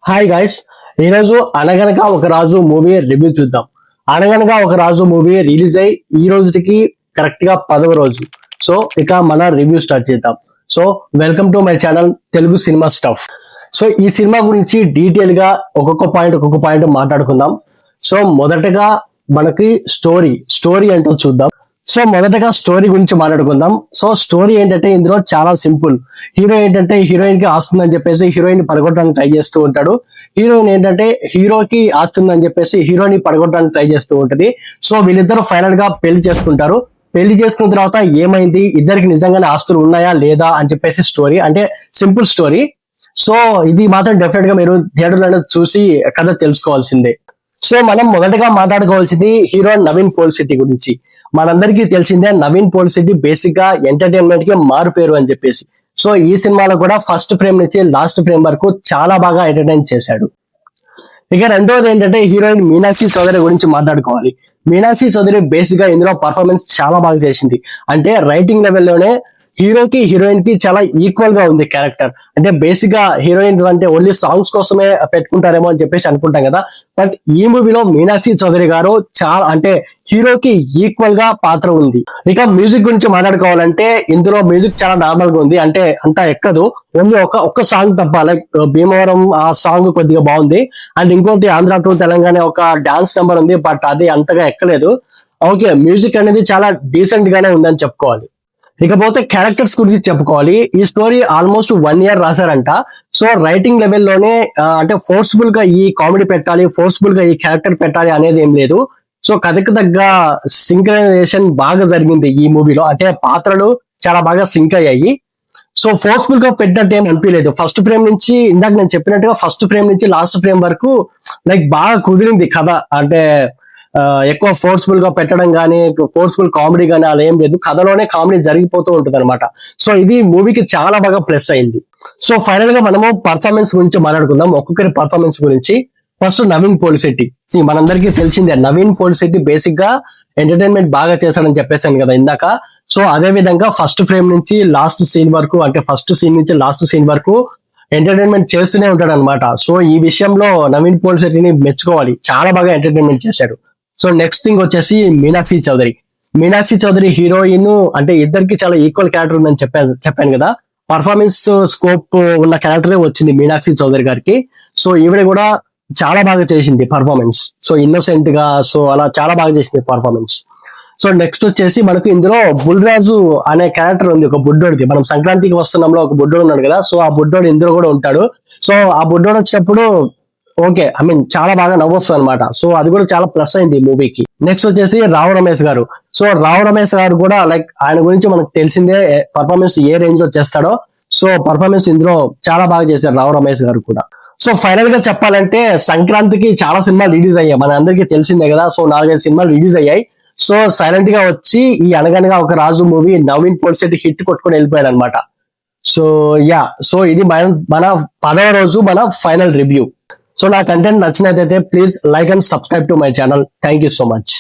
Hi guys, ఈరోజు అనగనగా ఒక రాజు మూవీ రివ్యూ చూద్దాం. అనగనగా ఒక రాజు మూవీ రిలీజ్ అయ్యి ఈ రోజుకి కరెక్ట్ గా 10వ రోజు. సో ఇక మన రివ్యూ స్టార్ట్ చేద్దాం. So welcome to my channel Telugu cinema stuff. So ఈ సినిమా గురించి డీటెయిల్ గా ఒక్కొక్క పాయింట్ మాట్లాడుకుందాం. సో మొదటగా మనకి స్టోరీ ఏంటో చూద్దాం. సో మొదటగా స్టోరీ గురించి మాట్లాడుకుందాం. సో స్టోరీ ఏంటంటే ఇందులో చాలా సింపుల్. హీరో ఏంటంటే హీరోయిన్ కి ఆస్తుందని చెప్పేసి హీరోయిన్ పడగొట్టడానికి ట్రై చేస్తూ ఉంటాడు. హీరోయిన్ ఏంటంటే హీరోకి ఆస్తుందని చెప్పేసి హీరోని పడగొట్టడానికి ట్రై చేస్తూ ఉంటది. సో వీళ్ళిద్దరూ ఫైనల్ గా పెళ్లి చేసుకుంటారు. పెళ్లి చేసుకున్న తర్వాత ఏమైంది, ఇద్దరికి నిజంగానే ఆస్తులు ఉన్నాయా లేదా అని చెప్పేసి స్టోరీ, అంటే సింపుల్ స్టోరీ. సో ఇది మాత్రం డెఫినెట్ గా మీరు థియేటర్లో చూసి కథ తెలుసుకోవాల్సిందే. సో మనం మొదటగా మాట్లాడుకోవాల్సింది హీరో నవీన్ పోల్శెట్టి గురించి. మనందరికీ తెలిసిందే నవీన్ పోల్శెట్టి బేసిక్ గా ఎంటర్టైన్మెంట్ కి మారు పేరు అని చెప్పేసి. సో ఈ సినిమాలో కూడా ఫస్ట్ ఫ్రేమ్ నుంచి లాస్ట్ ఫ్రేమ్ వరకు చాలా బాగా ఎంటర్టైన్ చేశాడు. ఇక రెండోది ఏంటంటే హీరోయిన్ మీనాక్షి చౌదరి గురించి మాట్లాడుకోవాలి. మీనాక్షి చౌదరి బేసిక్ గా ఇందులో పర్ఫార్మెన్స్ చాలా బాగా చేసింది. అంటే రైటింగ్ లెవెల్లోనే హీరోకి హీరోయిన్ కి చాలా ఈక్వల్ గా ఉంది క్యారెక్టర్. అంటే బేసిక్ గా హీరోయిన్ అంటే ఓన్లీ సాంగ్స్ కోసమే పెట్టుకుంటారేమో అని చెప్పేసి అనుకుంటాం కదా, బట్ ఈ మూవీలో మీనాక్షి చౌదరి గారు చాలా అంటే హీరోకి ఈక్వల్ గా పాత్ర ఉంది. ఇక మ్యూజిక్ గురించి మాట్లాడుకోవాలంటే ఇందులో మ్యూజిక్ చాలా నార్మల్ గా ఉంది, అంటే అంత ఎక్కదు. ఓన్లీ ఒక్క సాంగ్ తప్ప, లైక్ భీమవరం ఆ సాంగ్ కొద్దిగా బాగుంది. అండ్ ఇంకోటి ఆంధ్ర టు తెలంగాణ ఒక డాన్స్ నెంబర్ ఉంది, బట్ అది అంతగా ఎక్కలేదు. ఓకే, మ్యూజిక్ అనేది చాలా డీసెంట్ గానే ఉందని చెప్పుకోవాలి. ఇకపోతే క్యారెక్టర్స్ గురించి చెప్పుకోవాలి. ఈ స్టోరీ ఆల్మోస్ట్ 1 year రాశారంట. సో రైటింగ్ లెవెల్లోనే అంటే ఫోర్స్ఫుల్ గా ఈ కామెడీ పెట్టాలి, ఫోర్స్ఫుల్ గా ఈ క్యారెక్టర్ పెట్టాలి అనేది ఏం లేదు. సో కథకు తగ్గ సింక్రనైజేషన్ బాగా జరిగింది ఈ మూవీలో. అంటే పాత్రలు చాలా బాగా సింక్ అయ్యాయి. సో ఫోర్స్ఫుల్ గా పెట్టినట్టు ఏం అనిపించలేదు. ఫస్ట్ ఫ్రేమ్ నుంచి, ఇందాక నేను చెప్పినట్టుగా ఫస్ట్ ఫ్రేమ్ నుంచి లాస్ట్ ఫ్రేమ్ వరకు లైక్ బాగా కుదిరింది కథ. అంటే ఎక్కువ ఫోర్స్ఫుల్ గా పెట్టడం కానీ, ఫోర్స్ఫుల్ కామెడీ కానీ అలా ఏం లేదు. కథలోనే కామెడీ జరిగిపోతూ ఉంటుంది అనమాట. సో ఇది మూవీకి చాలా బాగా ప్లస్ అయింది. సో ఫైనల్ గా మనము పర్ఫార్మెన్స్ గురించి మాట్లాడుకుందాం, ఒక్కొక్కరి పర్ఫార్మెన్స్ గురించి. ఫస్ట్ నవీన్ పోల్శెట్టి. మనందరికీ తెలిసిందే నవీన్ పోల్శెట్టి బేసిక్ గా ఎంటర్టైన్మెంట్ బాగా చేశాడని చెప్పేసాను కదా ఇందాక. సో అదే విధంగా ఫస్ట్ ఫ్రేమ్ నుంచి లాస్ట్ సీన్ వరకు, అంటే ఫస్ట్ సీన్ నుంచి లాస్ట్ సీన్ వరకు ఎంటర్టైన్మెంట్ చేస్తూనే ఉంటాడు అనమాట. సో ఈ విషయంలో నవీన్ పోల్శెట్టిని మెచ్చుకోవాలి, చాలా బాగా ఎంటర్టైన్మెంట్ చేశాడు. సో నెక్స్ట్ థింగ్ వచ్చేసి మీనాక్షి చౌదరి హీరోయిన్. అంటే ఇద్దరికి చాలా ఈక్వల్ క్యారెక్టర్ ఉందని చెప్పాను కదా. పర్ఫార్మెన్స్ స్కోప్ ఉన్న క్యారెక్టరే వచ్చింది మీనాక్షి చౌదరి గారికి. సో ఈవిడ కూడా చాలా బాగా చేసింది పర్ఫార్మెన్స్. సో ఇన్నోసెంట్ గా, సో అలా చాలా బాగా చేసింది పర్ఫార్మెన్స్. సో నెక్స్ట్ వచ్చేసి మనకు ఇందులో బుల్రాజు అనే క్యారెక్టర్ ఉంది, ఒక బుడ్డోడికి. మనం సంక్రాంతికి వస్తున్నాంలో ఒక బుడ్డోడు ఉన్నాడు కదా, సో ఆ బుడ్డోడు ఇందులో కూడా ఉంటాడు. సో ఆ బుడ్డోడు వచ్చినప్పుడు ఓకే, ఐ మీన్ చాలా బాగా నవ్వొస్తుంది అనమాట. సో అది కూడా చాలా ప్లస్ అయింది ఈ మూవీకి. నెక్స్ట్ వచ్చేసి రావు రమేష్ గారు. సో రావు రమేష్ గారు కూడా లైక్ ఆయన గురించి మనకు తెలిసిందే, పర్ఫార్మెన్స్ ఏ రేంజ్ లో చేస్తాడో. సో పర్ఫార్మెన్స్ ఇందులో చాలా బాగా చేశారు రావు రమేష్ గారు కూడా. సో ఫైనల్ గా చెప్పాలంటే సంక్రాంతికి చాలా సినిమాలు రిలీజ్ అయ్యాయి, మన అందరికీ తెలిసిందే కదా. సో 4-5 సినిమాలు రిలీజ్ అయ్యాయి. సో సైలెంట్ గా వచ్చి ఈ అనగనగా ఒక రాజు మూవీ నవీన్ పోల్శెట్టి హిట్ కొట్టుకొని వెళ్ళిపోయాడు అనమాట. సో సో ఇది మన 10వ రోజు మన ఫైనల్ రివ్యూ. సో నా కంటెంట్ నచ్చినట్లయితే please like and subscribe to my channel. Thank you so much.